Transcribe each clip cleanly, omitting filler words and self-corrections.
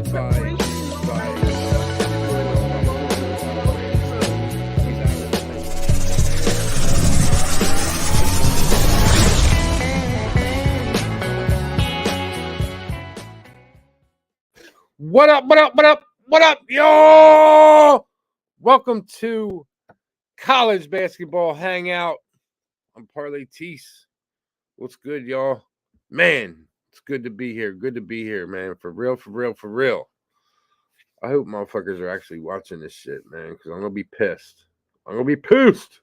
presented by What up, what up, what up, what up, yo? Welcome to College Basketball Hangout. I'm PAYDAY. What's good, y'all? Man, it's good to be here. Good to be here, man. For real, for real, for real. I hope motherfuckers are actually watching this shit, man, because I'm going to be pissed. I'm going to be pissed.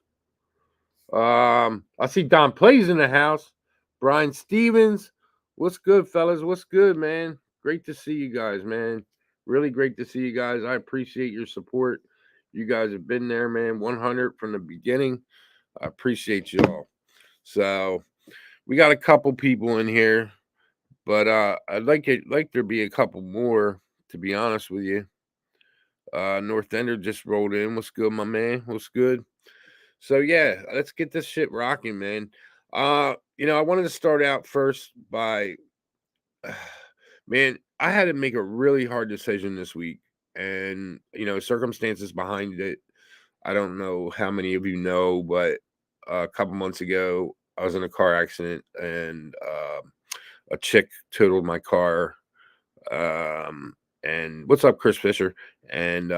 I see Don Plays in the house. Brian Stevens. What's good, fellas? What's good, man? Great to see you guys, man. Really great to see you guys. I appreciate your support. You guys have been there, man. 100 from the beginning. I appreciate you all. So we got a couple people in here, but I'd like there to be a couple more, to be honest with you. North Ender just rolled in. What's good, my man? What's good? So yeah, let's get this shit rocking, man. I wanted to start out first by man, I had to make a really hard decision this week, and circumstances behind it. I don't know how many of you know, but a couple months ago, I was in a car accident, and a chick totaled my car. And what's up, Chris Fisher? And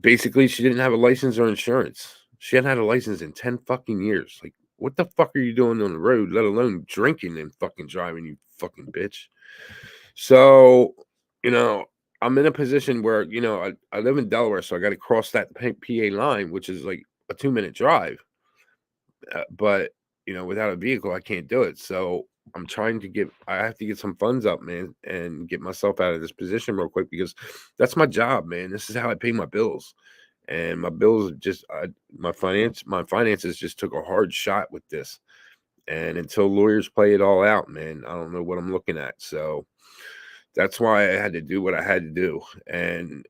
basically, she didn't have a license or insurance. She hadn't had a license in 10 fucking years. Like, what the fuck are you doing on the road, let alone drinking and fucking driving, you fucking bitch? So, I'm in a position where, I live in Delaware, so I got to cross that PA line, which is like a 2-minute drive. But, without a vehicle, I can't do it. So I have to get some funds up, man, and get myself out of this position real quick, because that's my job, man. This is how I pay my bills. And my bills my finances just took a hard shot with this. And until lawyers play it all out, man, I don't know what I'm looking at. So that's why I had to do what I had to do. And,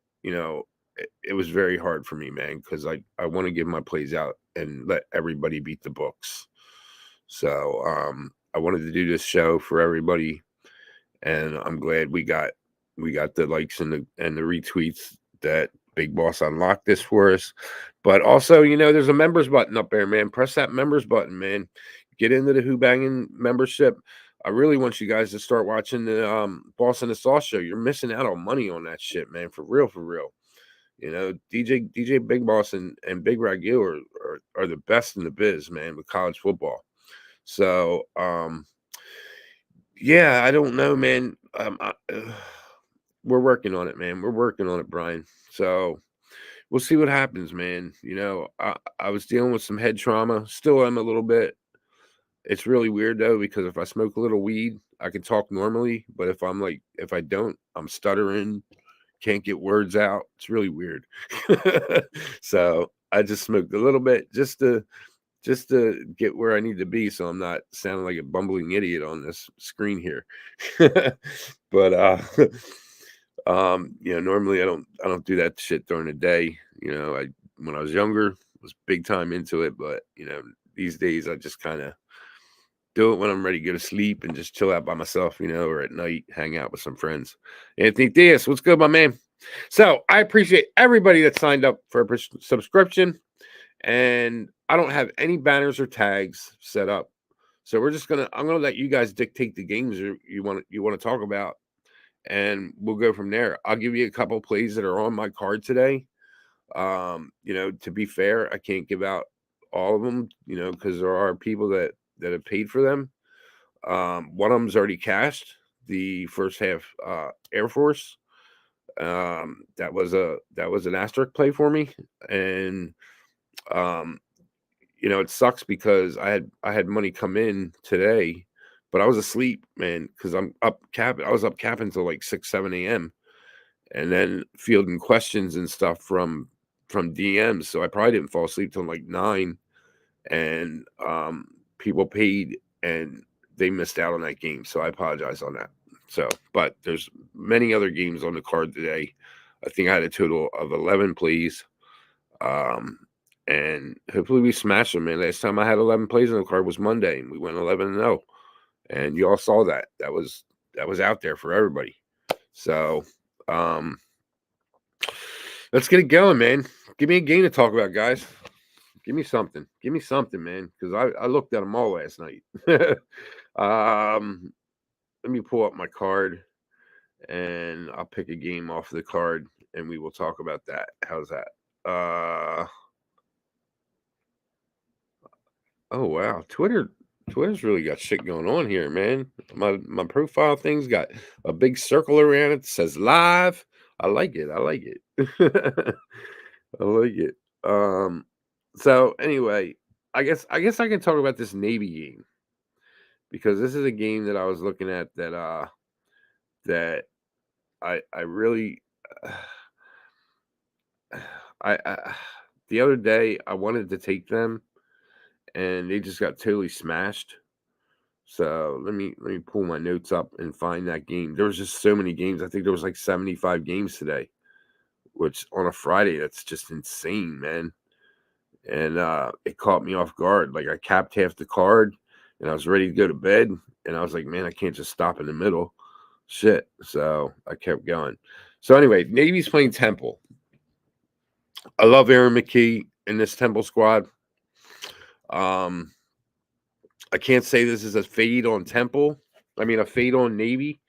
it was very hard for me, man, because I want to give my plays out and let everybody beat the books. So I wanted to do this show for everybody, and I'm glad we got the likes and the retweets that Big Boss unlocked this for us. But also, there's a members button up there, man. Press that members button, man. Get into the Who-Bangin membership. I really want you guys to start watching the Boss and the Sauce show. You're missing out on money on that shit, man. For real, for real. DJ Big Boss and Big Ragu are the best in the biz, man, with college football. So yeah, I don't know, man. We're working on it, man. We're working on it, Brian. So we'll see what happens, man. I was dealing with some head trauma. Still am a little bit. It's really weird, though, because if I smoke a little weed, I can talk normally. But if I don't, I'm stuttering, can't get words out. It's really weird. So I just smoked a little bit just to get where I need to be, so I'm not sounding like a bumbling idiot on this screen here. But normally I don't do that shit during the day. When I was younger, was big time into it, but these days I just kind of do it when I'm ready to go to sleep and just chill out by myself, or at night, hang out with some friends. Anthony Diaz, what's good, my man? So I appreciate everybody that signed up for a subscription, and I don't have any banners or tags set up. So I'm gonna let you guys dictate the games you want to talk about, and we'll go from there. I'll give you a couple plays that are on my card today. To be fair, I can't give out all of them, because there are people that have paid for them. One of them's already cashed, the first half Air Force. That was an asterisk play for me, and it sucks because I had money come in today, but I was asleep, man, because I was up capping until like 6-7 a.m. and then fielding questions and stuff from DMs. So I probably didn't fall asleep till like 9, and people paid and they missed out on that game. So I apologize on that. So, but there's many other games on the card today. I think I had a total of 11 plays. And hopefully we smash them, man. Last time I had 11 plays on the card was Monday, and we went 11-0. And you all saw that. That was out there for everybody. So, let's get it going, man. Give me a game to talk about, guys. Give me something. Give me something, man. Because I looked at them all last night. um, let me pull up my card and I'll pick a game off the card and we will talk about that. How's that? Oh wow, Twitter's really got shit going on here, man. My profile thing's got a big circle around it that says live. I like it. I like it. I like it. So anyway, I guess I can talk about this Navy game because this is a game that I was looking at that I really I the other day I wanted to take them and they just got totally smashed. So let me pull my notes up and find that game. There was just so many games. I think there was like 75 games today, which on a Friday, that's just insane, man. And it caught me off guard. Like I capped half the card and I was ready to go to bed. And I was like, man, I can't just stop in the middle. Shit. So I kept going. So anyway, Navy's playing Temple. I love Aaron McKee in this Temple squad. I can't say this is a fade on Temple. I mean, a fade on Navy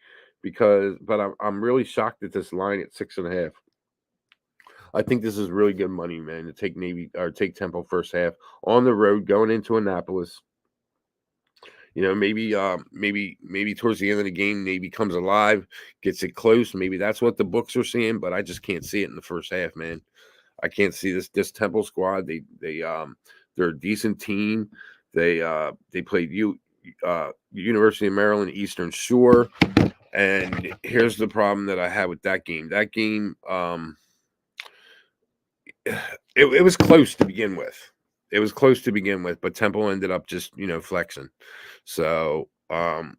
but I'm really shocked at this line at 6.5. I think this is really good money, man, to take Navy or take Temple first half on the road going into Annapolis. You know, maybe towards the end of the game, Navy comes alive, gets it close. Maybe that's what the books are seeing, but I just can't see it in the first half, man. I can't see this Temple squad. They're a decent team. They played University of Maryland Eastern Shore, and here's the problem that I had with that game. That game, it was close to begin with. It was close to begin with, but Temple ended up just flexing. So, and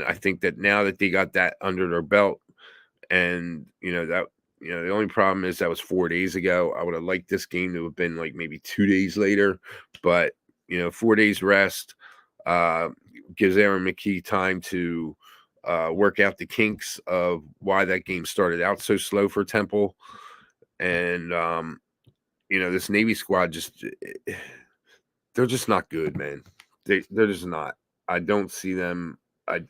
I think that now that they got that under their belt, and the only problem is that was 4 days ago. I would have liked this game to have been like maybe 2 days later, but 4 days rest gives Aaron McKee time to work out the kinks of why that game started out so slow for Temple. And this Navy squad they're just not good, man. They're just not. I don't see them. I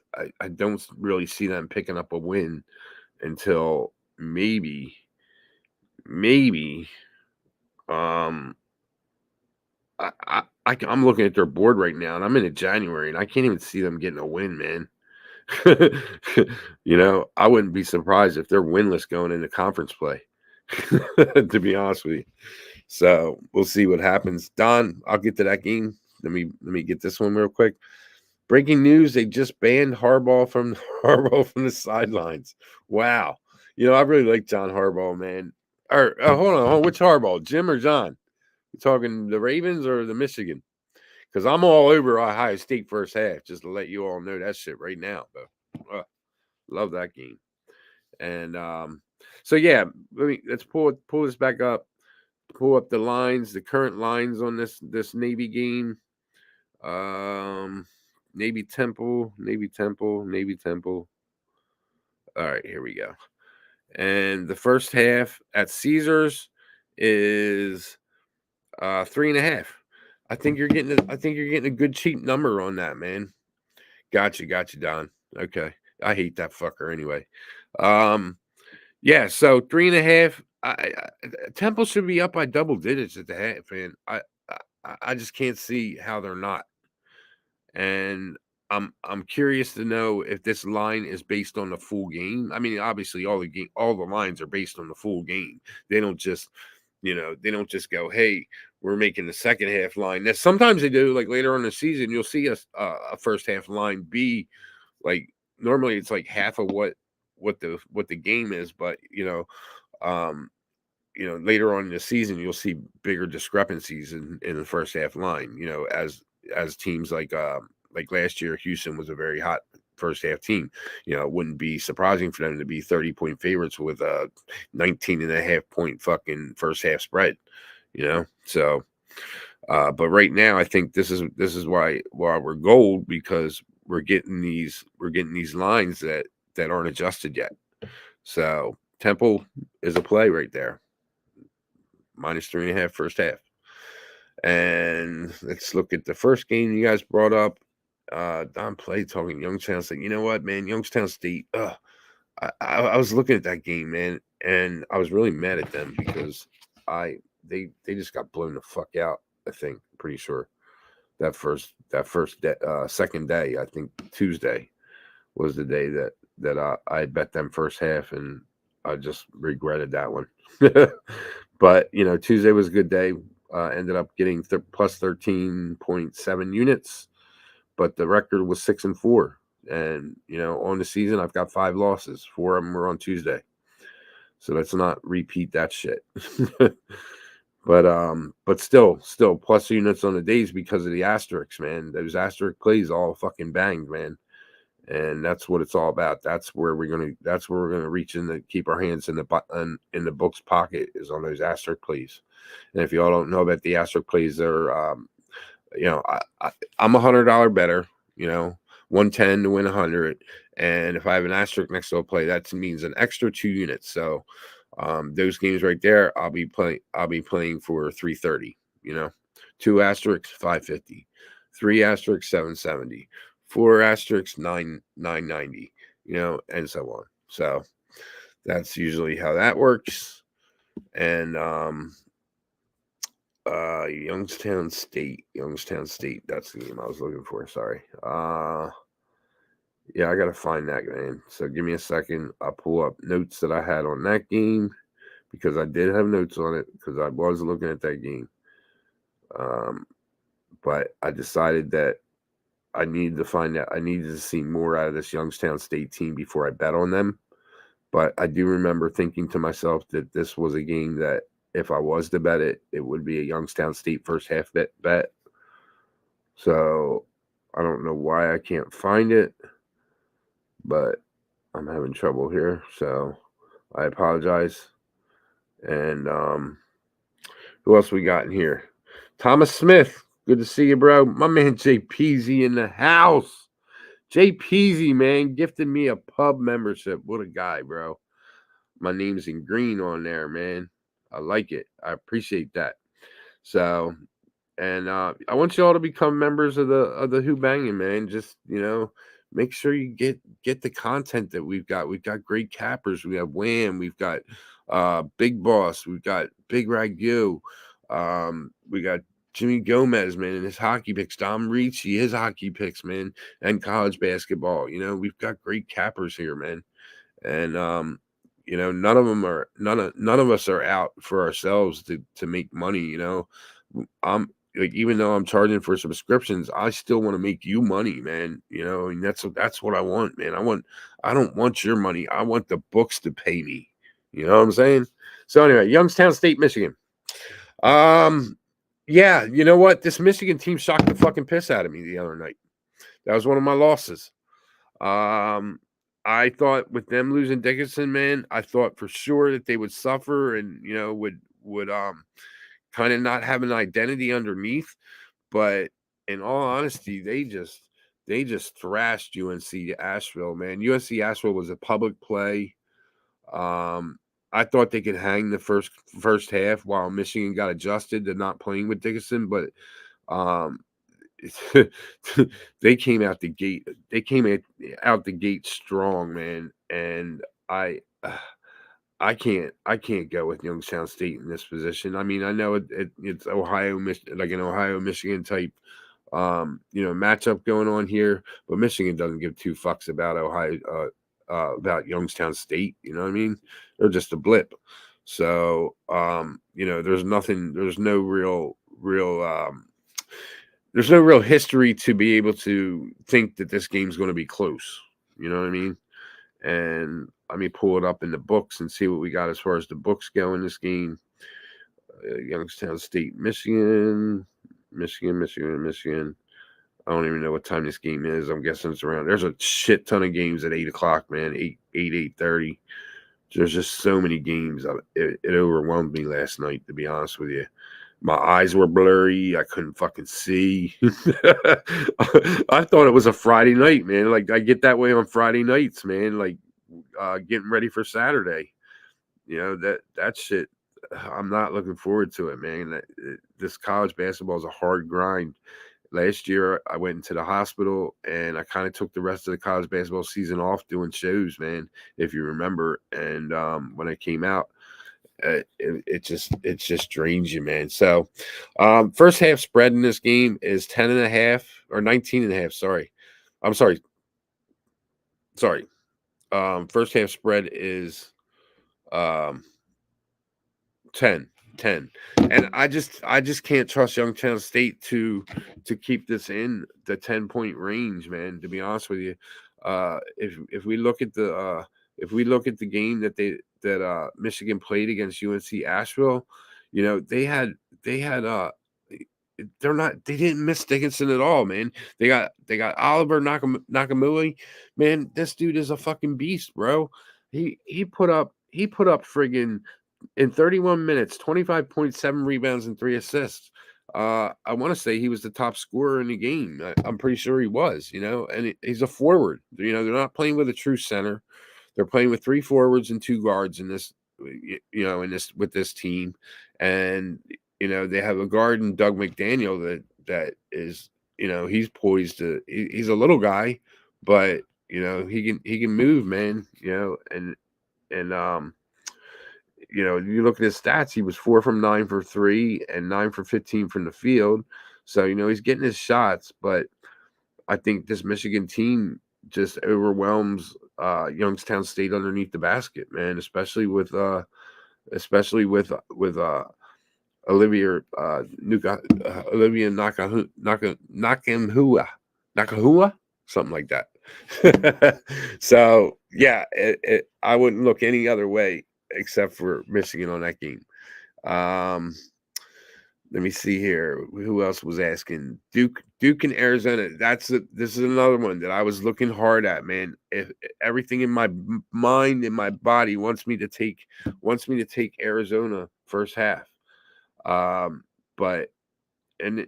don't really see them picking up a win until maybe um I'm looking at their board right now and I'm in January and I can't even see them getting a win, man. I wouldn't be surprised if they're winless going into conference play. To be honest with you. So we'll see what happens. Don, I'll get to that game. Let me get this one real quick. Breaking news: they just banned Harbaugh from the sidelines. Wow. I really like John Harbaugh, man. Or hold on, which Harbaugh, Jim or John? You talking the Ravens or the Michigan? Because I'm all over Ohio State first half. Just to let you all know that shit right now. But love that game. And so yeah, let's pull this back up. Pull up the lines, the current lines on this Navy game. Navy Temple. All right, here we go. And the first half at Caesars is 3.5. I think you're getting a good cheap number on that, man. Gotcha, Don. Okay. I hate that fucker anyway. Yeah, so 3.5. Temple should be up by double digits at the half, man. I just can't see how they're not. And I'm curious to know if this line is based on the full game. I mean, obviously all the lines are based on the full game. They don't just go, hey, we're making the second half line. Now, sometimes they do, like later on in the season, you'll see a first half line be like normally it's like half of what the game is, but later on in the season you'll see bigger discrepancies in the first half line. As teams like last year, Houston was a very hot first half team. It wouldn't be surprising for them to be 30-point favorites with a 19.5-point fucking first half spread. So. But right now, I think this is why we're gold, because we're getting these lines that aren't adjusted yet. So Temple is a play right there. -3.5 first half. And let's look at the first game you guys brought up. Don Play talking Youngstown State. You know what, man? Youngstown State. I was looking at that game, man, and I was really mad at them because they just got blown the fuck out. I think, pretty sure second day. I think Tuesday was the day that I bet them first half, and I just regretted that one. But Tuesday was a good day. Ended up getting plus 13.7 units, but the record was 6-4. And on the season, I've got 5 losses. 4 of them were on Tuesday, so let's not repeat that shit. But still plus units on the days because of the asterisks, man. Those asterisk plays all fucking banged, man. And that's what it's all about. That's where we're gonna reach in to keep our hands in the book's pocket, is on those asterisk plays. And if you all don't know about the asterisk plays, they're I'm $100 better, 110 to win 100, and if I have an asterisk next to a play, that means an extra 2 units. So those games right there, I'll be playing for 330. 2 asterisks 550, 3 asterisks 770, 4 asterisks 990, and so on. So that's usually how that works. And Youngstown State, that's the game I was looking for. Sorry. Yeah, I gotta find that, man. So give me a second. I'll pull up notes that I had on that game, because I did have notes on it, because I was looking at that game. But I decided that I needed to find out. I needed to see more out of this Youngstown State team before I bet on them. But I do remember thinking to myself that this was a game that, if I was to bet it, it would be a Youngstown State first half bet. So I don't know why I can't find it, but I'm having trouble here. So I apologize. And who else we got in here? Thomas Smith. Good to see you, bro. My man Jay Peasy in the house. Jay Peasy, man, gifted me a pub membership. What a guy, bro. My name's in green on there, man. I like it. I appreciate that. So, and I want you all to become members of the Who-Bangin, man. Just make sure you get the content that we've got. We've got great cappers. We have Wham. We've got Big Boss. We've got Big Ragu. We got Jimmy Gomez, man, and his hockey picks. Dom Ricci, his hockey picks, man, and college basketball. We've got great cappers here, man. And none of us are out for ourselves to make money. I'm like, even though I'm charging for subscriptions, I still want to make you money, man. And that's what I want, man. I don't want your money. I want the books to pay me. You know what I'm saying? So anyway, Youngstown State, Michigan. Yeah, you know what? This Michigan team shocked the fucking piss out of me the other night. That was one of my losses. I thought with them losing Dickinson, man, I thought for sure that they would suffer and would kind of not have an identity underneath. But in all honesty, they just thrashed UNC Asheville, man. UNC Asheville was a public play. I thought they could hang the first half while Michigan got adjusted to not playing with Dickinson, but they came out the gate. They came out the gate strong, man. And I can't go with Youngstown State in this position. I mean, I know it's Ohio, like an Ohio Michigan type, matchup going on here, but Michigan doesn't give 2 fucks about Ohio, about Youngstown State. You know what I mean? They're just a blip. So, there's no real history to be able to think that this game's going to be close. You know what I mean? And let me pull it up in the books and see what we got as far as the books go in this game. Youngstown State, Michigan. I don't even know what time this game is. I'm guessing it's around. There's a shit ton of games at 8 o'clock, man. 8:30. There's just so many games. It overwhelmed me last night, to be honest with you. My eyes were blurry. I couldn't fucking see. I thought it was a Friday night, man. Like, I get that way on Friday nights, man. Like, getting ready for Saturday. That shit. I'm not looking forward to it, man. This college basketball is a hard grind. Last year, I went into the hospital and I kind of took the rest of the college basketball season off doing shows, man. If you remember, and when I came out, it just drains you, man. So, first half spread in this game is 10.5 or 19.5. Sorry, I'm sorry. Sorry. First half spread is um 10, 10, and I just can't trust Youngstown State to keep this in the 10-point range, man. To be honest with you, if we look at the game that Michigan played against UNC Asheville, they didn't miss Dickinson at all, man. They got Oliver Nakamura, man. This dude is a fucking beast, bro. He put up friggin' in 31 minutes, 25.7 rebounds and 3 assists. I want to say he was the top scorer in the game. I'm pretty sure he was, and he's a forward. They're not playing with a true center. They're playing with 3 forwards and 2 guards in this, with this team. And, they have a guard in Doug McDaniel that is, he's poised he's a little guy, but, he can move, man, and you look at his stats, he was 4 from 9 for 3 and 9 for 15 from the field. So, he's getting his shots, but I think this Michigan team just overwhelms Youngstown State underneath the basket, man, especially with Olivia Olivia Nakahua, something like that. So yeah, I wouldn't look any other way except for Michigan on that game. Let me see here. Who else was asking? Duke and Arizona. This is another one that I was looking hard at, man. If everything in my mind and my body wants me to take Arizona first half. But and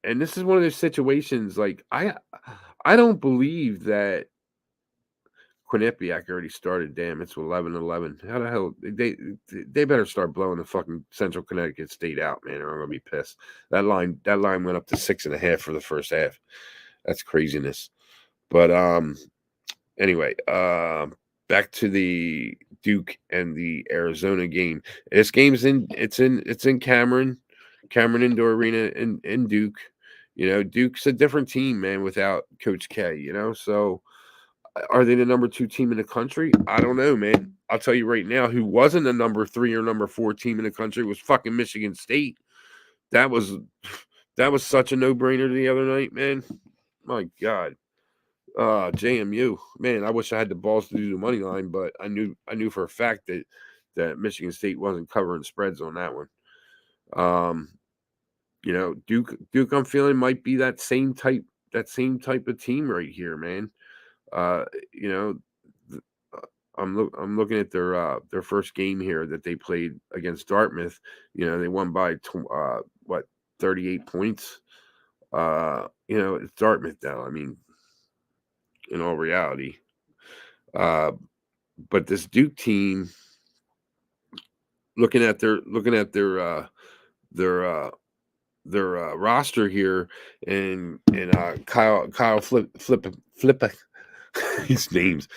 this is one of those situations, like I don't believe that Quinnipiac already started. Damn, it's 11-11. How the hell they better start blowing the fucking Central Connecticut State out, man, or I'm gonna be pissed. That line went up to 6.5 for the first half. That's craziness. But anyway, back to the Duke and the Arizona game. This game's in Cameron Indoor Arena in Duke. Duke's a different team, man, without Coach K, so are they the number 2 team in the country? I don't know, man. I'll tell you right now, who wasn't the number 3 or number 4 team in the country was fucking Michigan State. That was such a no-brainer the other night, man. My God. JMU, man. I wish I had the balls to do the money line, but I knew for a fact that Michigan State wasn't covering spreads on that one. Duke, I'm feeling might be that same type of team right here, man. I'm looking at their first game here that they played against Dartmouth. They won by 38 points. It's Dartmouth now. I mean, in all reality, but this Duke team, looking at their roster here, and Kyle Flip his name's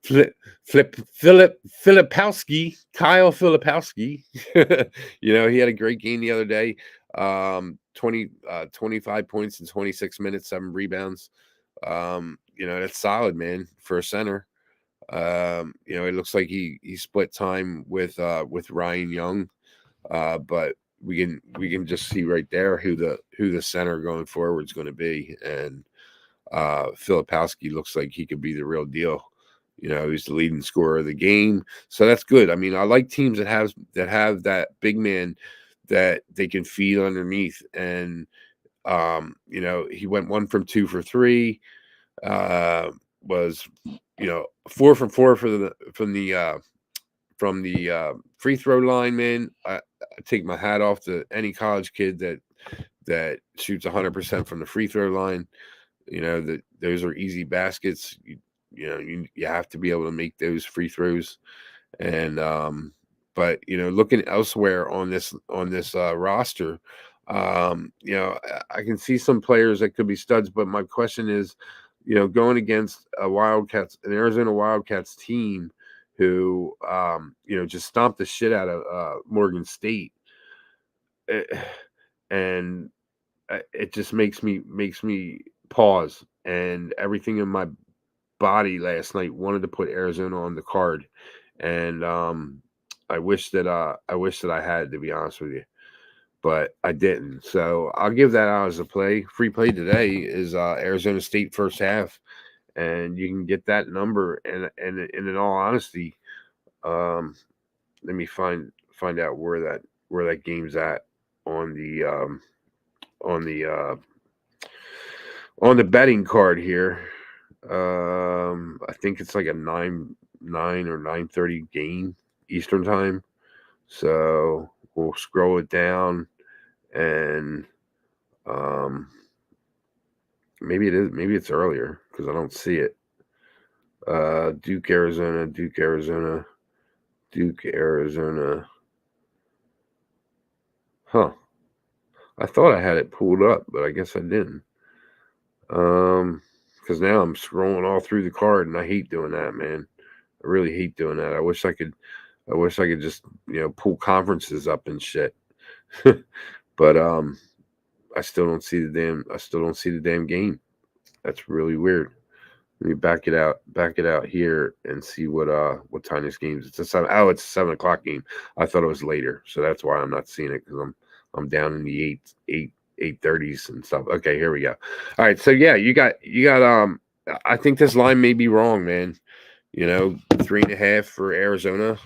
Filipowski, Kyle Filipowski. He had a great game the other day. 25 points in 26 minutes, 7 rebounds. That's solid, man, for a center. It looks like he split time with Ryan Young, but we can just see right there who the center going forward is going to be, and Filipowski looks like he could be the real deal. He's the leading scorer of the game, so that's good. I mean, I like teams that have that big man that they can feed underneath, and he went 1 from 2 for 3. Was 4 from 4 from the free throw line, man. I take my hat off to any college kid that shoots 100% from the free throw line. That those are easy baskets. you have to be able to make those free throws. And but looking elsewhere on this roster, I can see some players that could be studs. But my question is, going against an Arizona Wildcats team who just stomped the shit out of Morgan State, eh, and it just makes me pause, and everything in my body last night wanted to put Arizona on the card, and I wish that I had, to be honest with you, but I didn't. So I'll give that out as a play. Free play today is Arizona State first half, and you can get that number. And in all honesty, um, let me find out where that game's at on the on the uh, on the betting card here. I think it's like a 9 or 9:30 game Eastern time. So we'll scroll it down, and um, maybe it's earlier because I don't see it. Duke, Arizona, Duke, Arizona, Duke, Arizona. Huh. I thought I had it pulled up, but I guess I didn't. Because now I'm scrolling all through the card, and I hate doing that, man. I really hate doing that. I wish I could just pull conferences up and shit. But I still don't see the damn game. That's really weird. Let me back it out here and see what time this game is. It's a 7 o'clock game. I thought it was later, so that's why I'm not seeing it, because I'm down in the 8:30s and stuff. Okay, here we go. All right, so yeah, you got. I think this line may be wrong, man. 3.5 for Arizona.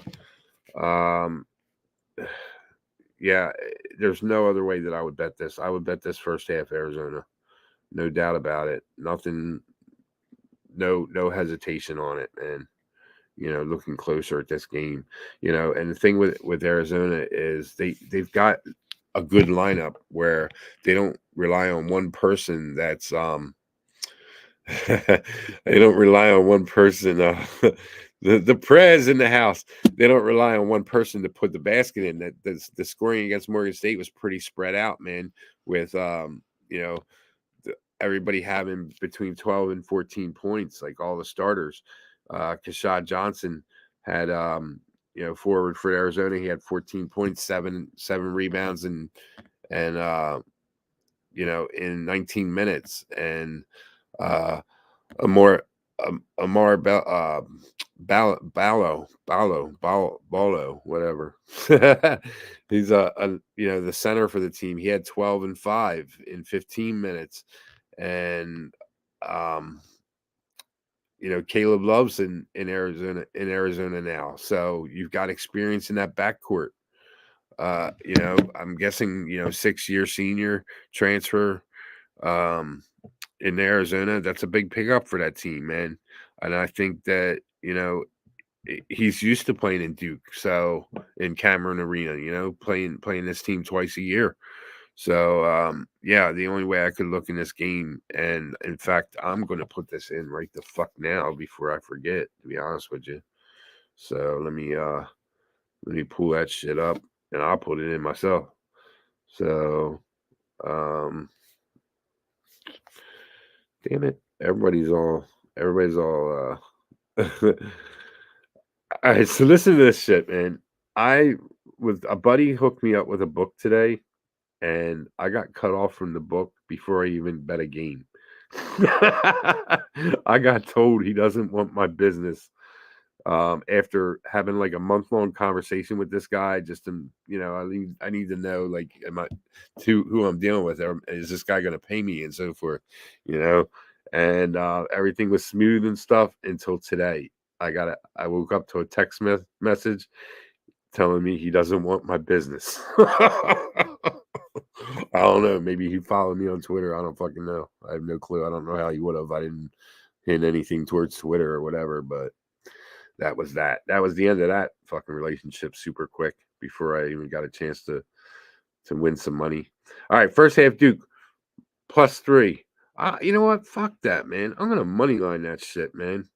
Um, yeah, there's no other way that I would bet this. I would bet this first half Arizona, no doubt about it. Nothing, no hesitation on it, man. Looking closer at this game, and the thing with Arizona is they've got a good lineup where they don't rely on one person that's they don't rely on one person. The prez in the house. They don't rely on one person to put the basket in. That the scoring against Morgan State was pretty spread out, man. With you know, everybody having between 12 and 14 points, like all the starters. Kashad Johnson had forward for Arizona. He had 14 points, seven rebounds, and in 19 minutes, and Amor Amar Ballo, whatever. He's the center for the team. He had 12 and 5 in 15 minutes, and Caleb Love's in Arizona now. So you've got experience in that backcourt. I'm guessing 6-year senior transfer. In Arizona, that's a big pickup for that team, man. And I think that, he's used to playing in Duke, so in Cameron Arena, playing this team twice a year. So yeah, the only way I could look in this game, and in fact, I'm going to put this in right the fuck now before I forget, to be honest with you. So let me pull that shit up, and I'll put it in myself. So damn it, everybody's all all right, so listen to this shit, man. I with a buddy hooked me up with a book today, and I got cut off from the book before I even bet a game. I got told he doesn't want my business, after having like a month-long conversation with this guy. Just I need to know, like, am I to who I'm dealing with, or is this guy going to pay me, and so forth, you know and everything was smooth and stuff until today. I woke up to a text message telling me he doesn't want my business. I don't know. Maybe he followed me on Twitter. I don't fucking know. I have no clue. I don't know how he would have. I didn't hint anything towards Twitter or whatever, but that was that. That was the end of that fucking relationship super quick before I even got a chance to win some money. All right, first half Duke +3. You know what? Fuck that, man. I'm gonna money line that shit, man.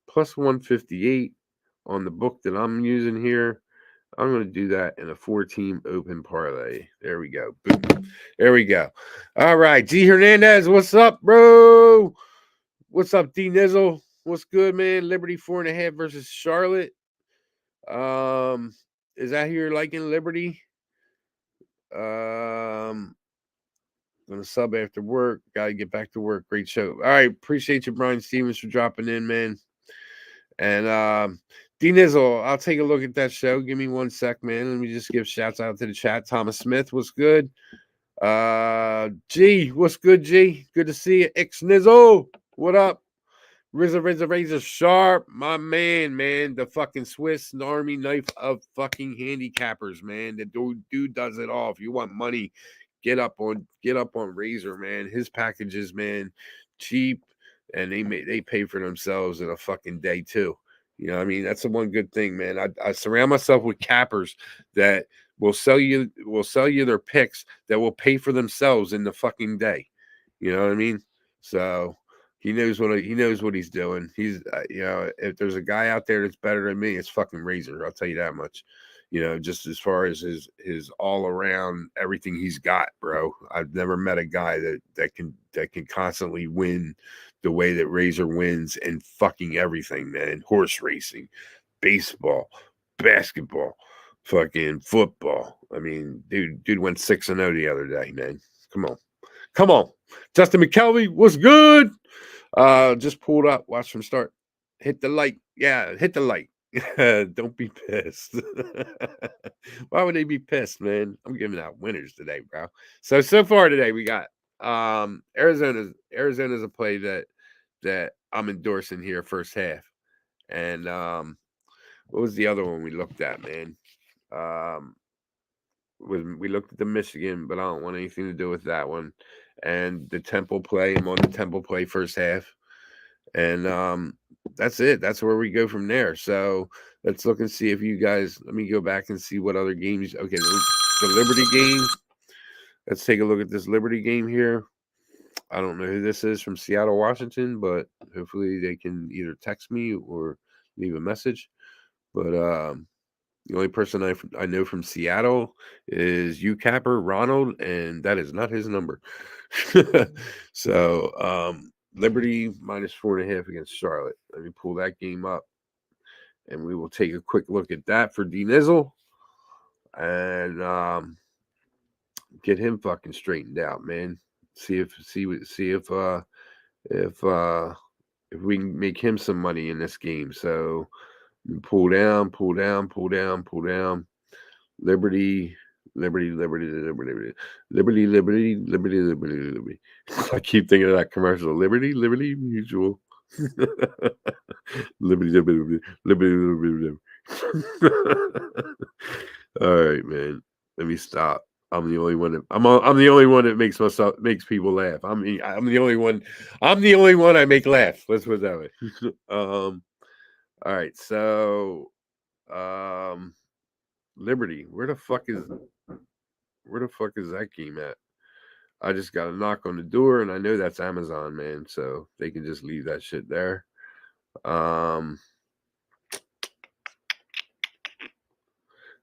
plus 158 on the book that I'm using here. I'm going to do that in a 4-team open parlay. There we go. Boom. There we go. All right. G Hernandez, what's up, bro? What's up, D Nizzle? What's good, man? Liberty 4.5 versus Charlotte. Is that who you're liking, Liberty? Gonna sub after work. Gotta get back to work. Great show. All right. Appreciate you, Brian Stevens, for dropping in, man. And D Nizzle, I'll take a look at that show. Give me 1 sec, man. Let me just give shouts out to the chat. Thomas Smith, what's good? G, what's good, G? Good to see you. X Nizzle, what up? Razor Sharp, my man, the fucking Swiss Army knife of fucking handicappers, man. The dude does it all. If you want money, get up on Razor, man. His packages, man, cheap, and they pay for themselves in a fucking day too. You know what I mean? That's the one good thing, man. I surround myself with cappers that will sell you their picks that will pay for themselves in the fucking day. You know what I mean? So he knows what he's doing. He's if there's a guy out there that's better than me, it's fucking Razor. I'll tell you that much. Just as far as his all around everything he's got, bro. I've never met a guy that can constantly win the way that Razor wins in fucking everything, man. Horse racing, baseball, basketball, fucking football. I mean, dude went 6-0 the other day, man. Come on. Justin McKelvey, what's good? Just pulled up. Watch from start. Hit the like. Yeah, hit the like. Don't be pissed. Why would they be pissed, man? I'm giving out winners today, bro. So far today we got Arizona's a play that I'm endorsing here first half. And what was the other one we looked at, man? We looked at the Michigan, but I don't want anything to do with that one. And the Temple play. I'm on the Temple play first half. And that's it. That's where we go from there. So let's look and see if you guys. Let me go back and see what other games. Okay, the Liberty game. Let's take a look at this Liberty game here. I don't know who this is from Seattle, Washington, but hopefully they can either text me or leave a message. But the only person I know from Seattle is UCapper Ronald, and that is not his number. So Liberty minus 4.5 against Charlotte. Let me pull that game up, and we will take a quick look at that for D Nizzle, and get him fucking straightened out, man. See if we can make him some money in this game. So pull down. Liberty. I keep thinking of that commercial. Liberty Mutual. Liberty. All right, man. Let me stop. I'm the only one that I'm the only one that makes people laugh. I'm the only one. I'm the only one I make laugh. Let's put it that way. All right, so Liberty. Where the fuck is that game at? I just got a knock on the door, and I know that's Amazon, man. So they can just leave that shit there.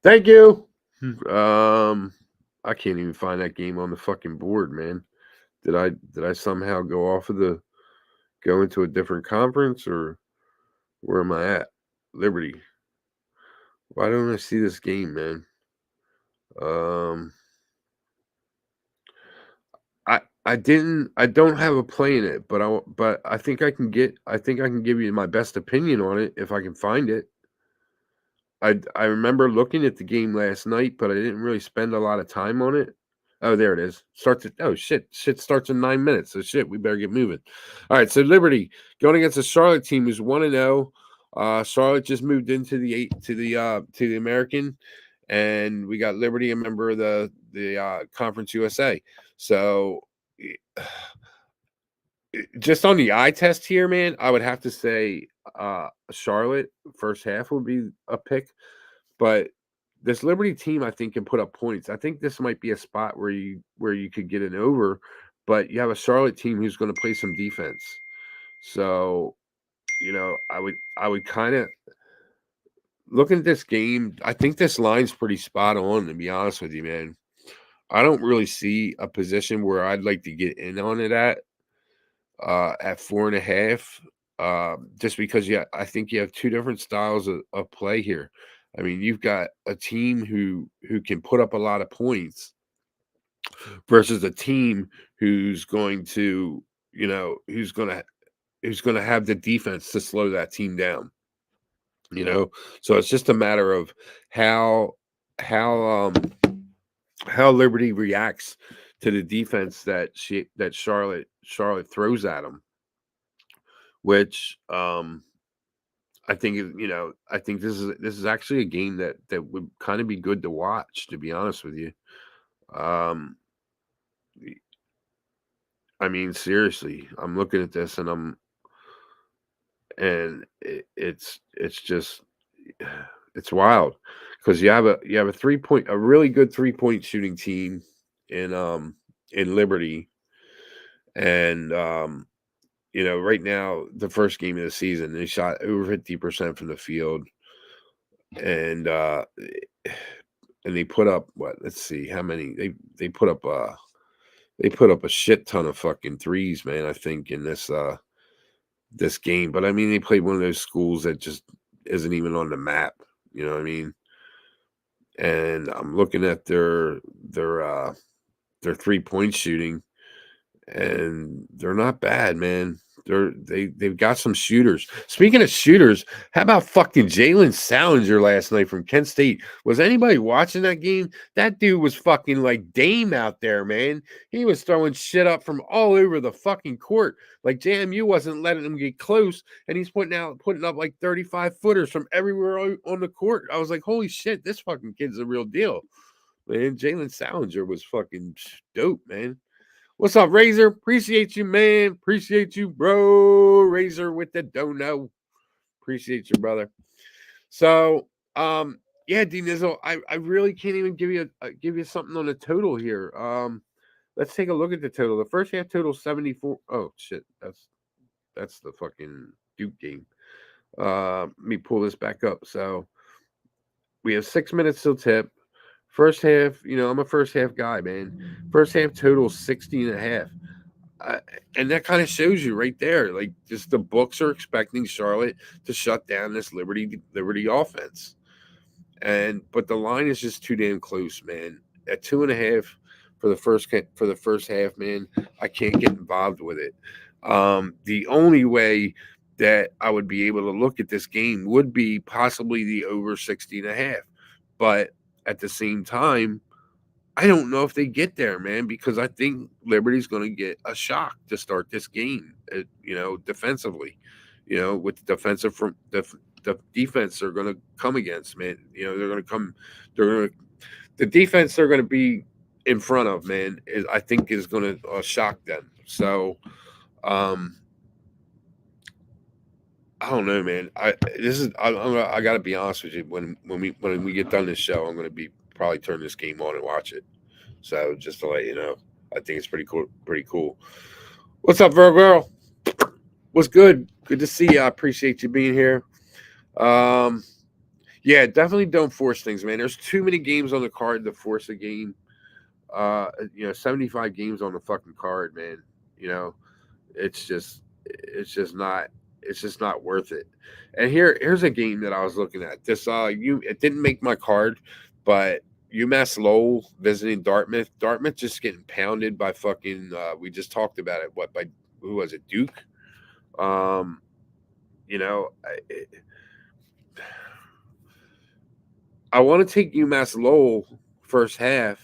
Thank you. I can't even find that game on the fucking board, man. Did I somehow go into a different conference, or where am I at? Liberty. Why don't I see this game, man? I don't have a play in it, but I think I can give you my best opinion on it if I can find it. I remember looking at the game last night, but I didn't really spend a lot of time on it. Oh, there it is. Shit starts in 9 minutes. So shit, we better get moving. All right, so Liberty going against a Charlotte team who's 1-0. Charlotte just moved into the American, and we got Liberty, a member of the Conference USA. So just on the eye test here, man, I would have to say Charlotte first half would be a pick, but this Liberty team I think can put up points. I think this might be a spot where you could get an over, but you have a Charlotte team who's going to play some defense. So I would kind of looking at this game. I think this line's pretty spot on, to be honest with you, man. I don't really see a position where I'd like to get in on it at 4.5. Just because, yeah, I think you have two different styles of play here. I mean, you've got a team who can put up a lot of points versus a team who's going to, who's going to have the defense to slow that team down. You know, so it's just a matter of how how how Liberty reacts to the defense that Charlotte throws at them, which I think I think this is actually a game that would kind of be good to watch, to be honest with you. Um, I mean, seriously, I'm looking at this and it's just it's wild because you have a a really good 3-point shooting team in Liberty, and right now the first game of the season they shot over 50% from the field, and and they put up what? Let's see how many they put up a shit ton of fucking threes, man. I think in this game, but I mean they played one of those schools that just isn't even on the map. You know what I mean? And I'm looking at their 3-point shooting, and they're not bad, man. They've got some shooters. Speaking of shooters, how about fucking Jalen Salinger last night from Kent State? Was anybody watching that game? That dude was fucking like Dame out there, man. He was throwing shit up from all over the fucking court. Like JMU wasn't letting him get close, and he's putting up like 35 footers from everywhere on the court. I was like, holy shit, this fucking kid's a real deal, man. Jalen Salinger was fucking dope, man. What's up, Razor? Appreciate you, man. Appreciate you, bro. Razor with the dono. Appreciate you, brother. So, yeah, D Nizzle, I really can't even give you something on the total here. Let's take a look at the total. The first half total 74. Oh shit, that's the fucking Duke game. Let me pull this back up. So we have 6 minutes till tip. First half, I'm a first half guy, man. First half total 60 and a half. And that kind of shows you right there, like just the books are expecting Charlotte to shut down this Liberty offense, but the line is just too damn close, man. At 2.5 for the first half, man, I can't get involved with it. The only way that I would be able to look at this game would be possibly the over 60 and a half, but at the same time, I don't know if they get there, man, because I think Liberty's going to get a shock to start this game, defensively, with the defensive from the defense they're going to come against, man. They're going to come, the defense they're going to be in front of, man, I think is going to shock them. So, I don't know, man. I got to be honest with you. When we get done this show, I'm going to be probably turn this game on and watch it. So just to let you know, I think it's pretty cool. Pretty cool. What's up, Virgo? What's good? Good to see you. I appreciate you being here. Yeah, definitely don't force things, man. There's too many games on the card to force a game. 75 games on the fucking card, man. It's just not worth it. And here's a game that I was looking at. It didn't make my card, but UMass Lowell visiting Dartmouth. Dartmouth just getting pounded by fucking. We just talked about it. By who was it? Duke. Um, I want to take UMass Lowell first half,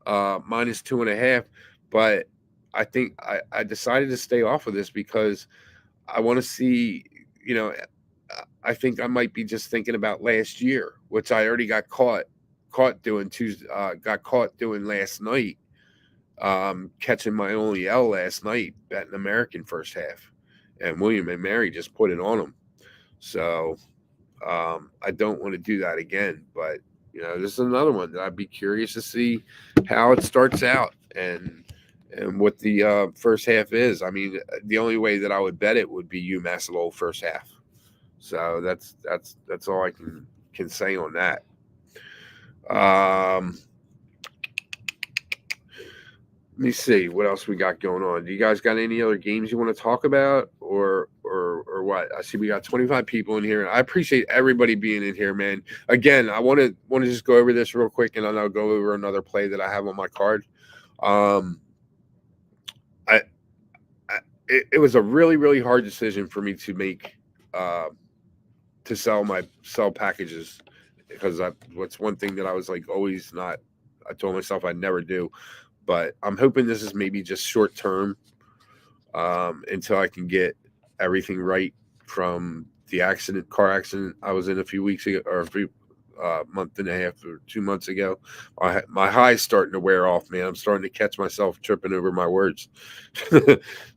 minus 2.5, but I think I decided to stay off of this because I want to see. I think I might be just thinking about last year, which I already caught doing Tuesday. Got caught doing last night. Catching my only L last night, betting American first half, and William and Mary just put it on them. So I don't want to do that again. But this is another one that I'd be curious to see how it starts out, and and what the first half is. I mean, the only way that I would bet it would be UMass Lowell first half. So that's all I can say on that. Let me see what else we got going on. Do you guys got any other games you want to talk about, or what? I see we got 25 people in here. I appreciate everybody being in here, man. Again, I want to just go over this real quick, and then I'll go over another play that I have on my card. Um, I, it was a really hard decision for me to make, uh, to sell packages, because what's one thing that I was like always not. I told myself I'd never do, but I'm hoping this is maybe just short term, until I can get everything right from the car accident I was in a few weeks ago, or a few month and a half or 2 months ago. My high's starting to wear off, man. I'm starting to catch myself tripping over my words.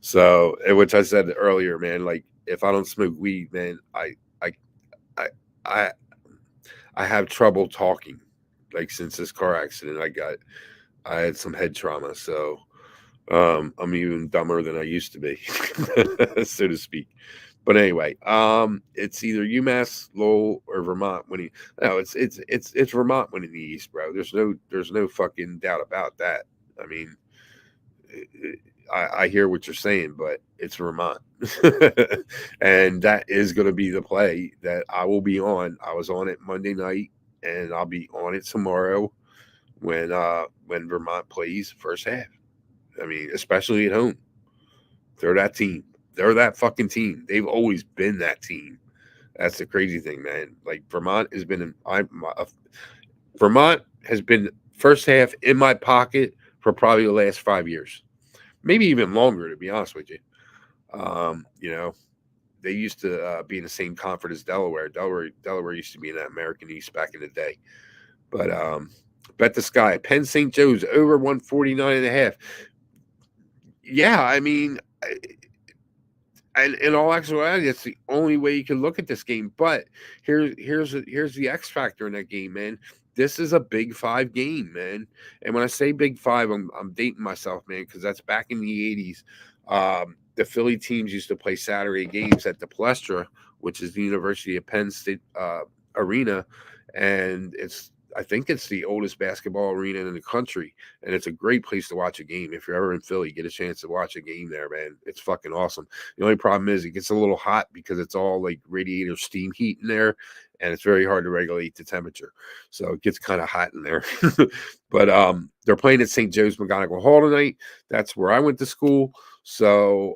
So, which I said earlier, man, like if I don't smoke weed, man, I, I, I, I have trouble talking. Like since this car accident, I had some head trauma, so I'm even dumber than I used to be, so to speak. But anyway, it's either UMass Lowell or Vermont winning. No, it's Vermont winning the East, bro. There's no fucking doubt about that. I mean, I hear what you're saying, but it's Vermont, and that is going to be the play that I will be on. I was on it Monday night, and I'll be on it tomorrow when Vermont plays first half. I mean, especially at home. They're that team. They're that fucking team. They've always been that team. That's the crazy thing, man. Like Vermont has been Vermont has been first half in my pocket for probably the last 5 years, maybe even longer, to be honest with you. You know, they used to be in the same conference as Delaware. Delaware used to be in that American East back in the day. But bet the sky. Penn St. Joe's over 149 and a half. Yeah, I mean, and in all actuality, that's the only way you can look at this game. But here's the X factor in that game, man. This is a Big Five game, man. And when I say Big Five, I'm dating myself, man, because that's back in the '80s. The Philly teams used to play Saturday games at the Palestra, which is the University of Penn State arena, and I think it's the oldest basketball arena in the country, and it's a great place to watch a game. If you're ever in Philly, get a chance to watch a game there, man. It's fucking awesome. The only problem is it gets a little hot because it's all like radiator steam heat in there, and it's very hard to regulate the temperature. So it gets kind of hot in there. But they're playing at St. Joe's McGonigal Hall tonight. That's where I went to school. So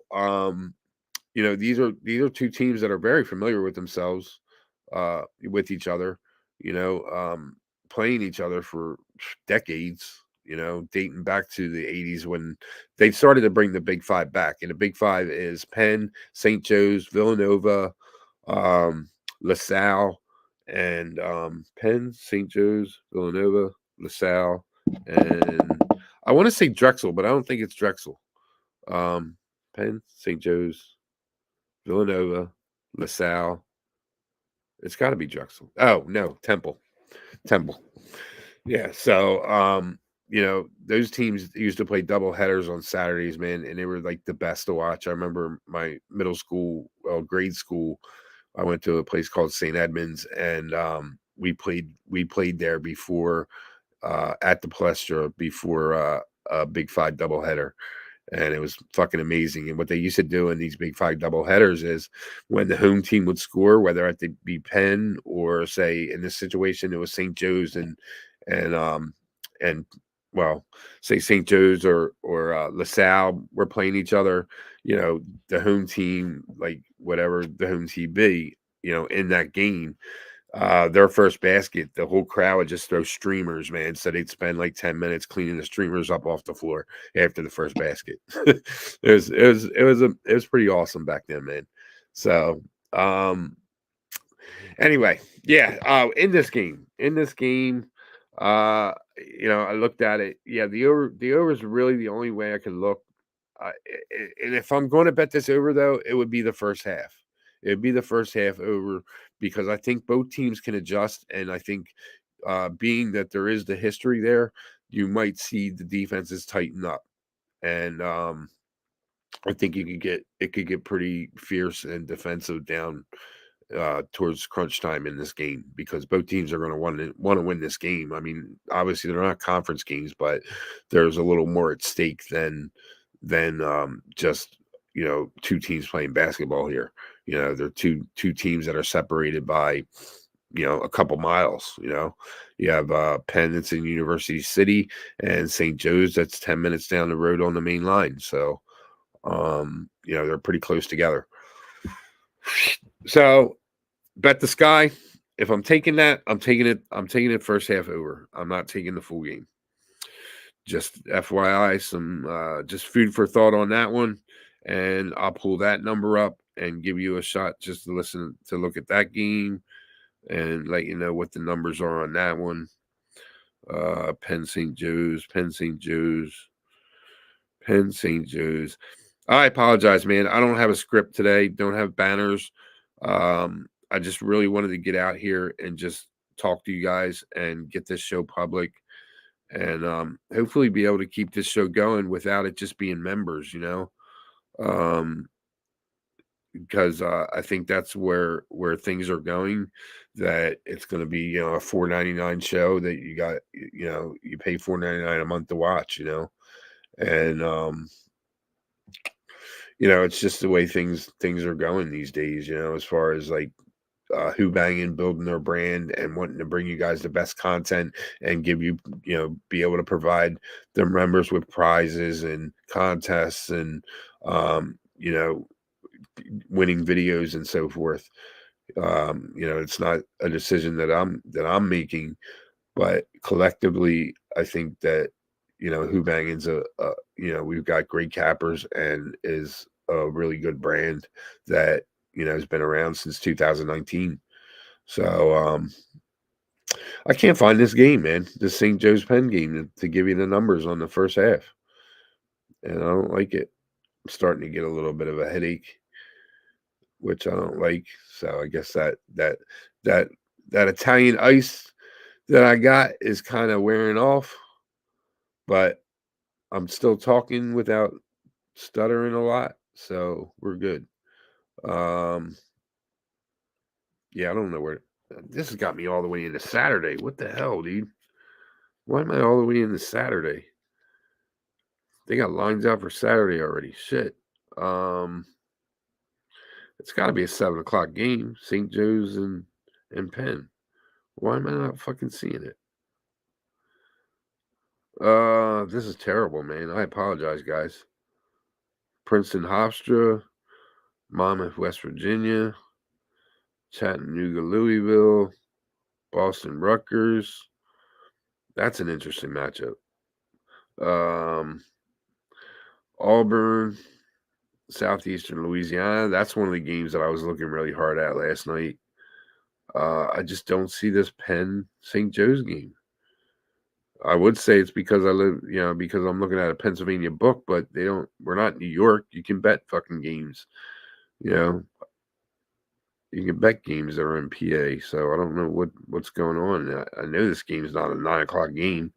these are two teams that are very familiar with themselves, with each other. You know, playing each other for decades, dating back to the '80s when they started to bring the Big Five back. And the Big Five is Penn, St. Joe's, Villanova, um, LaSalle, and Penn, St. Joe's, Villanova, LaSalle, and I want to say Drexel, but I don't think it's Drexel. Penn, St. Joe's, Villanova, LaSalle. It's got to be Drexel. Oh no, Temple. Temple. Yeah. So, those teams used to play double headers on Saturdays, man, and they were like the best to watch. I remember my middle school, well, grade school. I went to a place called St. Edmunds, and we played there before, at the Palestra before a Big Five doubleheader, and it was fucking amazing. And what they used to do in these Big Five double headers is when the home team would score, whether it be Penn or say in this situation it was St. Joe's and and well, say St. Joe's or LaSalle were playing each other. The home team, like whatever the home team be, in that game, their first basket, the whole crowd would just throw streamers, man. So they'd spend like 10 minutes cleaning the streamers up off the floor after the first basket. It was pretty awesome back then, man. So anyway, yeah. In this game, I looked at it. Yeah, the over is really the only way I can look. And if I'm going to bet this over, though, it would be the first half. It would be the first half over, because I think both teams can adjust, and I think, being that there is the history there, you might see the defenses tighten up. and I think it could get pretty fierce and defensive down towards crunch time in this game because both teams are going to want to win this game. I mean, obviously they're not conference games, but there's a little more at stake than just two teams playing basketball here. They're two teams that are separated by a couple miles. You have Penn that's in University City and St. Joe's that's 10 minutes down the road on the main line. So they're pretty close together. So bet the sky. If I'm taking that, I'm taking it. I'm taking it first half over. I'm not taking the full game. Just FYI, some just food for thought on that one, and I'll pull that number up and give you a shot just to look at that game and let you know what the numbers are on that one. Penn St. Joe's. I apologize, man. I don't have a script today. Don't have banners. I just really wanted to get out here and just talk to you guys and get this show public and hopefully be able to keep this show going without it just being members, because I think that's where things are going. That it's going to be a $4.99 show that you pay $4.99 a month to watch, and it's just the way things are going these days, as far as like Who-Bangin building their brand and wanting to bring you guys the best content and give you, be able to provide their members with prizes and contests and, winning videos and so forth. It's not a decision that I'm making, but collectively, I think that, Who-Bangin's we've got great cappers and is a really good brand that, has been around since 2019. So I can't find this game, man. This St. Joe's Penn game to give you the numbers on the first half. And I don't like it. I'm starting to get a little bit of a headache, which I don't like. So I guess that Italian ice that I got is kind of wearing off, but I'm still talking without stuttering a lot, so we're good. Yeah, I don't know where this has got me all the way into Saturday. What the hell, dude? Why am I all the way into Saturday? They got lines out for Saturday already. Shit. It's got to be a 7 o'clock game. St. Joe's and Penn. Why am I not fucking seeing it? This is terrible, man. I apologize, guys. Princeton Hofstra, Monmouth, West Virginia, Chattanooga, Louisville, Boston, Rutgers. That's an interesting matchup. Auburn, Southeastern Louisiana. That's one of the games that I was looking really hard at last night. I just don't see this Penn St. Joe's game. I would say it's because I live, because I'm looking at a Pennsylvania book, but we're not New York. You can bet fucking games, you can bet games that are in PA. So I don't know what's going on. I know this game's not a 9 o'clock game.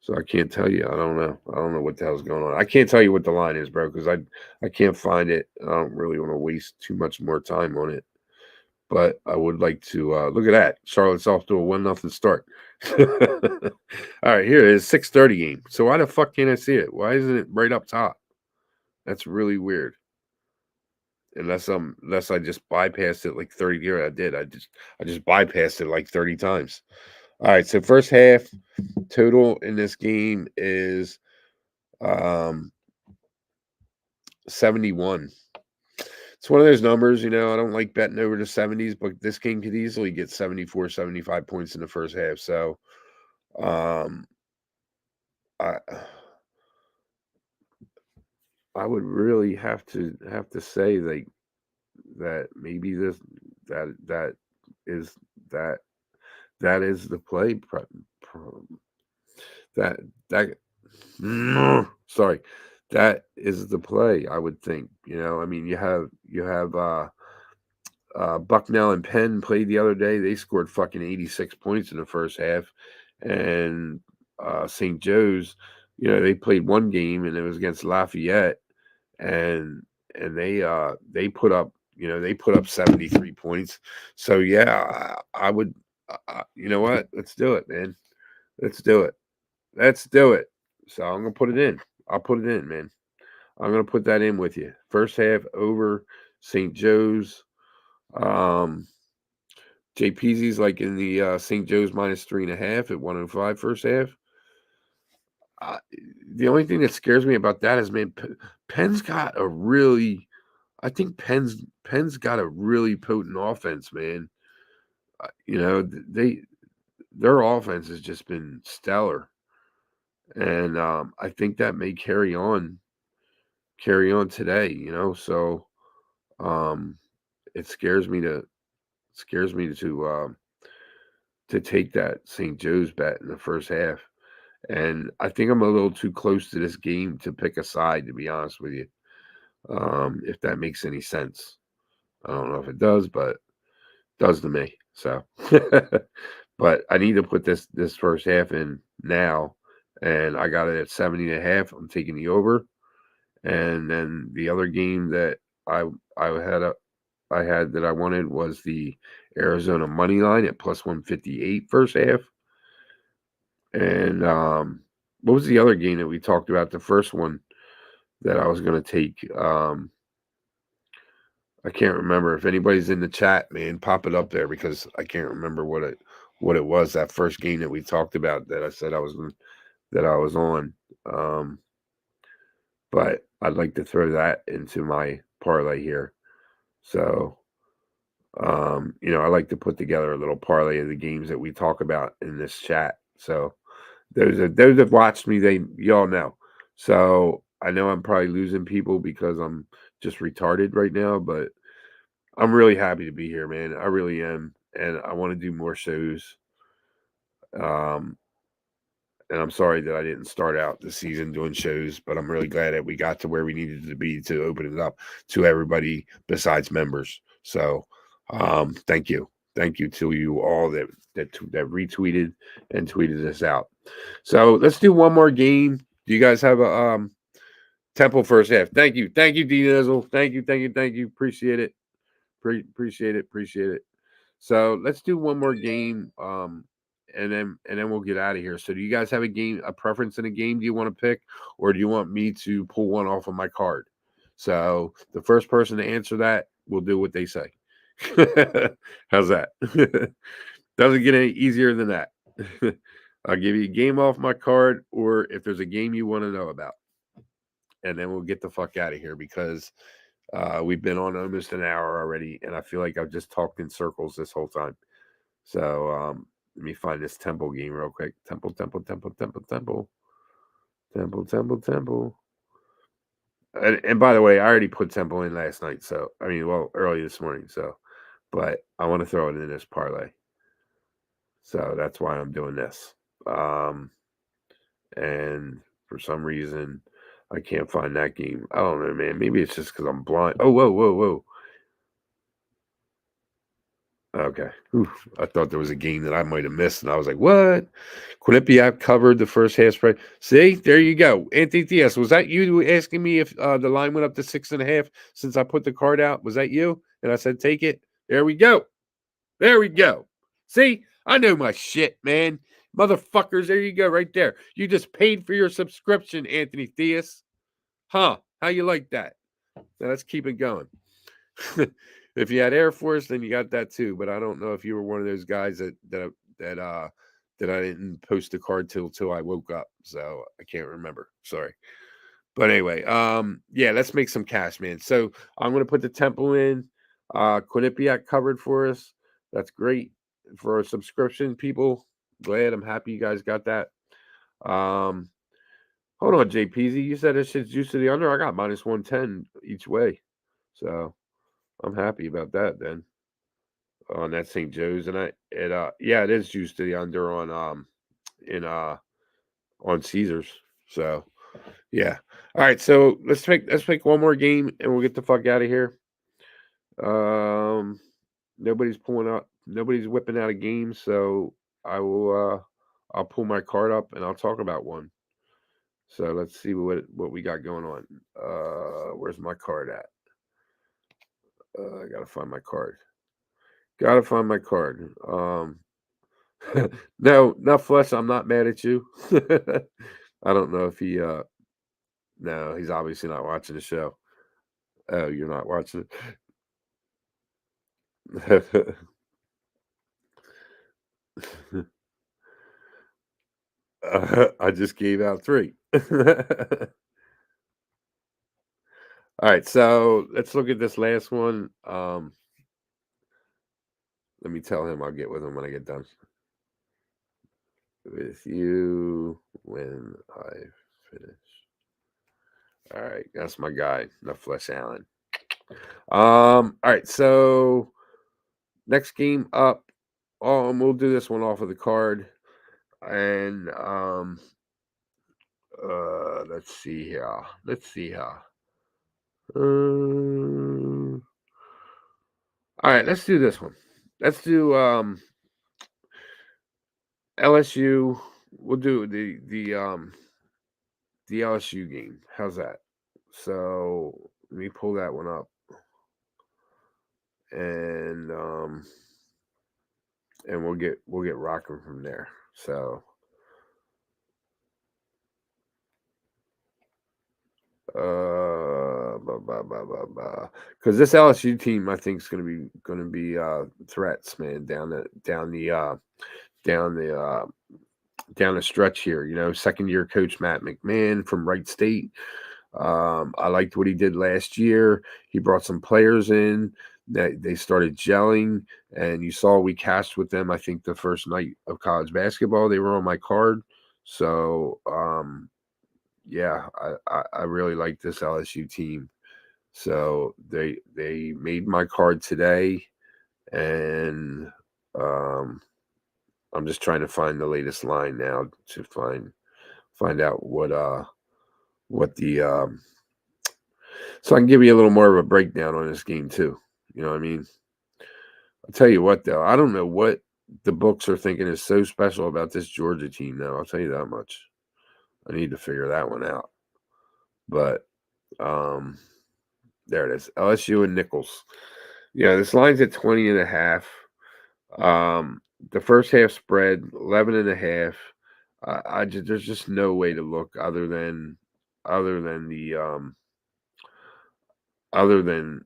So I can't tell you. I don't know. I don't know what the hell's going on. I can't tell you what the line is, bro, because I can't find it. I don't really want to waste too much more time on it. But I would like to look at that. Charlotte's off to a 1-0 start. All right, here it is, 6:30 game. So why the fuck can't I see it? Why isn't it right up top? That's really weird. Unless I just bypassed it like 30 years. I did. I just bypassed it like 30 times. All right, so first half total in this game is 71. It's one of those numbers, I don't like betting over the 70s, but this game could easily get 74, 75 points in the first half. So I would really have to say like that maybe that is the play. Sorry, that is the play. I would think. I mean, you have Bucknell and Penn played the other day. They scored fucking 86 points in the first half, and St. Joe's they played one game and it was against Lafayette, and they put up, they put up 73 points. So yeah, I would, you know what? Let's do it, man. Let's do it. Let's do it. So I'm gonna put it in. I'll put it in, man. I'm gonna put that in with you. First half over St. Joe's. Um, JPZ's like in the St. Joe's -3.5 at 105 first half. Uh, the only thing that scares me about that is, man, Penn's got a really, I think Penn's got a really potent offense, man. Their offense has just been stellar, and I think that may carry on today. So um, it scares me to take that St. Joe's bet in the first half. And I think I'm a little too close to this game to pick a side, to be honest with you. If that makes any sense. I don't know if it does, but it does to me. So, but I need to put this first half in now, and I got it at 70.5. I'm taking the over, and then the other game that I I had a I had that I wanted was the Arizona money line at plus 158 first half. And what was the other game that we talked about? The first one that I was going to take. I can't remember. If anybody's in the chat, man, pop it up there because I can't remember what it was. That first game that we talked about that I said I was on. Um, but I'd like to throw that into my parlay here. So, I like to put together a little parlay of the games that we talk about in this chat. So those that watched me, y'all know. So I know I'm probably losing people because I'm just retarded right now, but I'm really happy to be here, man. I really am, and I want to do more shows. Um, and I'm sorry that I didn't start out the season doing shows, but I'm really glad that we got to where we needed to be to open it up to everybody besides members. So, thank you to you all that retweeted and tweeted us out. So let's do one more game. Do you guys have a Temple first half? Thank you, D Nizzle. Thank you. Appreciate it. Appreciate it. So let's do one more game, and then we'll get out of here. So do you guys have a preference in a game? Do you want to pick, or do you want me to pull one off of my card? So the first person to answer that will do what they say. How's that? Doesn't get any easier than that. I'll give you a game off my card, or if there's a game you want to know about, and then we'll get the fuck out of here because we've been on almost an hour already, and I feel like I've just talked in circles this whole time. So let me find this Temple game real quick. Temple. And by the way, I already put Temple in last night. So I mean, well, early this morning. So, but I want to throw it in this parlay. So that's why I'm doing this. And for some reason, I can't find that game. I don't know, man. Maybe it's just because I'm blind. Oh, whoa. Okay. Oof. I thought there was a game that I might have missed, and I was like, what? Quinnipiac covered the first half spread. See, there you go. Anthony Diaz, was that you asking me if the line went up to 6.5 since I put the card out? Was that you? And I said, take it. There we go. There we go. See, I know my shit, man. Motherfuckers, there you go, right there. You just paid for your subscription, Anthony Diaz. Huh? How you like that? Now let's keep it going. If you had Air Force, then you got that too. But I don't know if you were one of those guys that I didn't post the card till I woke up. So I can't remember. Sorry. But anyway, yeah, let's make some cash, man. So I'm gonna put the Temple in. Quinnipiac covered for us. That's great for our subscription people. Glad, I'm happy you guys got that. Um, hold on, JPZ. You said this shit's juice to the under. I got -110 each way. So I'm happy about that then. On that St. Joe's, and yeah, it is juice to the under in on Caesars. So yeah. All right, so let's make one more game and we'll get the fuck out of here. Um nobody's whipping out a game, so I'll pull my card up and I'll talk about one. So let's see what we got going on. Where's my card at? I gotta find my card. Gotta find my card. No, not Flesh. I'm not mad at you. I don't know if he. No, he's obviously not watching the show. Oh, you're not watching it. I just gave out three. All right, so let's look at this last one. Let me tell him I'll get with him when I get done. With you when I finish. All right, that's my guy, the Flesh Allen. All right, so next game up. We'll do this one off of the card, and let's see here. Let's see here. All right, let's do this one. Let's do LSU. We'll do the LSU game. How's that? So let me pull that one up, and we'll get rocking from there. So because this LSU team I think is gonna be threats, man, down the down the stretch here. You know, second year coach Matt McMahon from Wright State. I liked what he did last year. He brought some players in that they started gelling, and you saw we cashed with them. I think the first night of college basketball, they were on my card. So yeah, I really like this LSU team. So they made my card today, and I'm just trying to find the latest line now to find out what the so I can give you a little more of a breakdown on this game too. You know what I mean? I'll tell you what though, I don't know what the books are thinking is so special about this Georgia team now. I'll tell you that much. I need to figure that one out. But there it is. LSU and Nichols. Yeah, this line's at 20.5. The first half spread 11.5. I just there's just no way to look other than the other than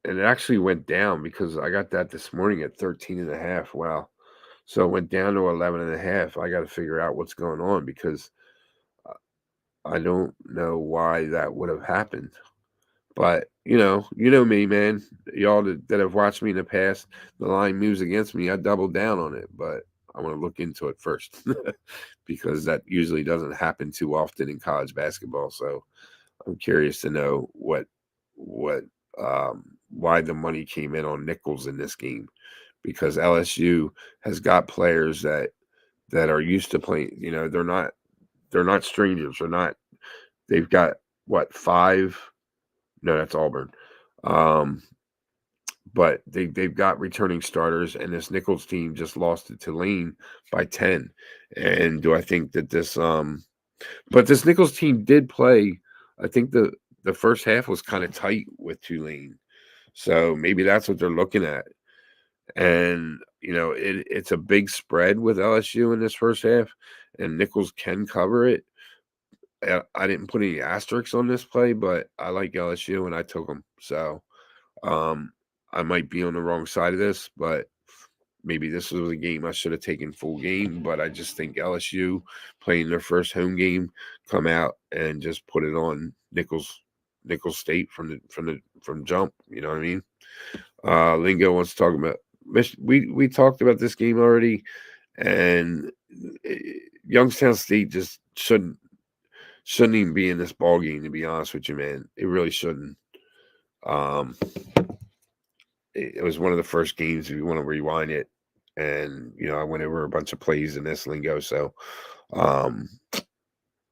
and it actually went down because I got that this morning at 13.5. Wow. So it went down to 11.5. I got to figure out what's going on because I don't know why that would have happened. But you know me, man. Y'all that have watched me in the past, the line moves against me, I double down on it. But I want to look into it first because that usually doesn't happen too often in college basketball. So I'm curious to know what why the money came in on Nichols in this game because LSU has got players that are used to playing. You know, they're not strangers. They've got what five. No, that's Auburn. Um, but they've got returning starters, and this Nichols team just lost to Tulane by 10. And do I think that this but this Nichols team did play, I think the first half was kind of tight with Tulane. So maybe that's what they're looking at. And it's a big spread with LSU in this first half, and Nichols can cover it. I didn't put any asterisks on this play, but I like LSU and I took them. So I might be on the wrong side of this, but maybe this was a game I should have taken full game. But I just think LSU playing their first home game, come out and just put it on Nichols State from jump. You know what I mean? Lingo wants to talk about. We talked about this game already, and Youngstown State just shouldn't even be in this ball game, to be honest with you, man. It really shouldn't. It was one of the first games if you want to rewind it, and I went over a bunch of plays in this lingo, so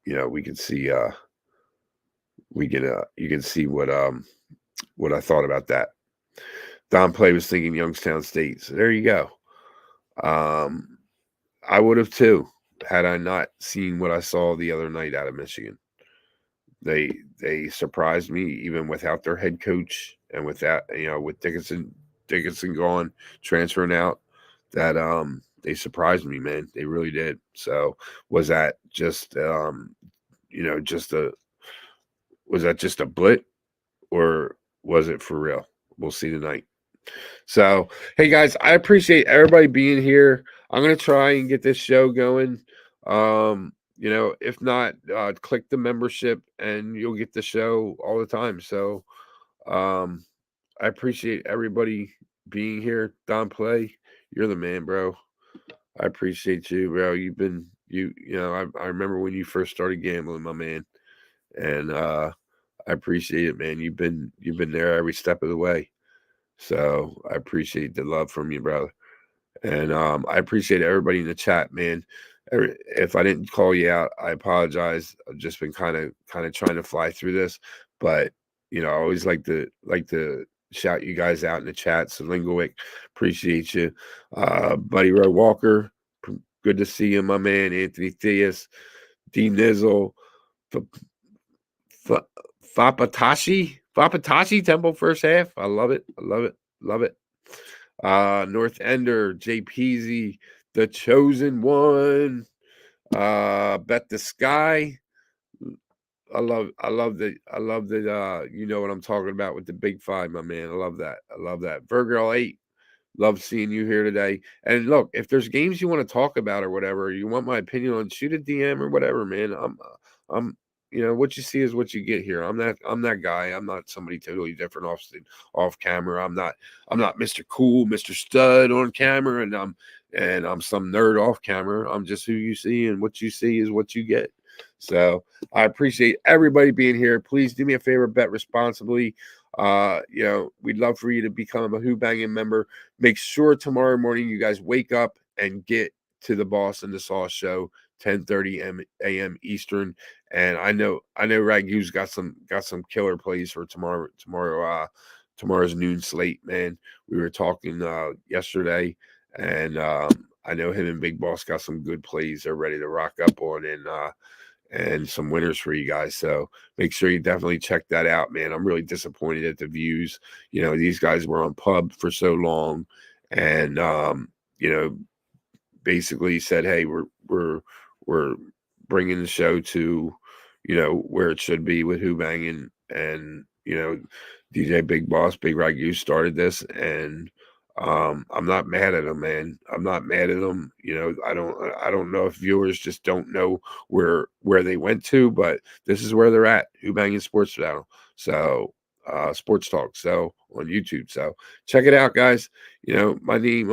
we can see you can see what I thought about that. Don Play was thinking Youngstown State, so there you go. I would have too. had I not seen what I saw the other night out of Michigan. They surprised me even without their head coach and without with Dickinson gone, transferring out, that they surprised me, man. They really did. So was that just just a was that just a blip, or was it for real? We'll see tonight. So, hey guys, I appreciate everybody being here. I'm gonna try and get this show going. If not, click the membership and you'll get the show all the time. So, um, I appreciate everybody being here. Don Play, you're the man, bro. I appreciate you, bro. You've been I remember when you first started gambling, my man, and I appreciate it, man. You've been there every step of the way. So I appreciate the love from you, brother. And I appreciate everybody in the chat, man. If I didn't call you out, I apologize. I've just been kind of trying to fly through this, but I always like to shout you guys out in the chat. So Linguic, appreciate you. Buddy Roy Walker, good to see you, my man. Anthony Theus, D Nizzle, Fapatashi Temple first half. I love it. I love it. Love it. North Ender, Jay Peasy, The Chosen One, Bet the Sky. I love the you know what I'm talking about with the big five, my man. I love that. I love that. Virgil 8. Love seeing you here today. And look, if there's games you want to talk about or whatever, you want my opinion on, shoot a DM or whatever, man. I'm what you see is what you get here. I'm that guy. I'm not somebody totally different off camera. I'm not Mr. Cool, Mr. Stud on camera, and I'm some nerd off camera. I'm just who you see, and what you see is what you get. So I appreciate everybody being here. Please do me a favor, bet responsibly. We'd love for you to become a Who-Bangin member. Make sure tomorrow morning you guys wake up and get to the Boss and the Sauce show, 10:30 a.m. Eastern. And I know Ragu's got some killer plays for tomorrow's noon slate, man. We were talking yesterday, and I know him and Big Boss got some good plays they're ready to rock up on, and some winners for you guys. So make sure you definitely check that out, man. I'm really disappointed at the views. These guys were on pub for so long, and basically said, hey, we're bringing the show to where it should be with Who-Bangin, and DJ Big Boss, Big Ragu started this, and I'm not mad at them, man. I'm not mad at them. I don't know if viewers just don't know where they went to, but this is where they're at. Who-Bangin Sports Channel. So Sports Talk. So on YouTube. So check it out, guys. My name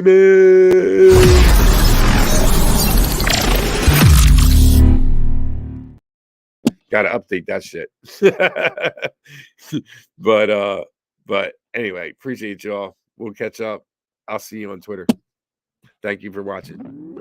is got to update that shit. But anyway, appreciate y'all. We'll catch up. I'll see you on Twitter. Thank you for watching.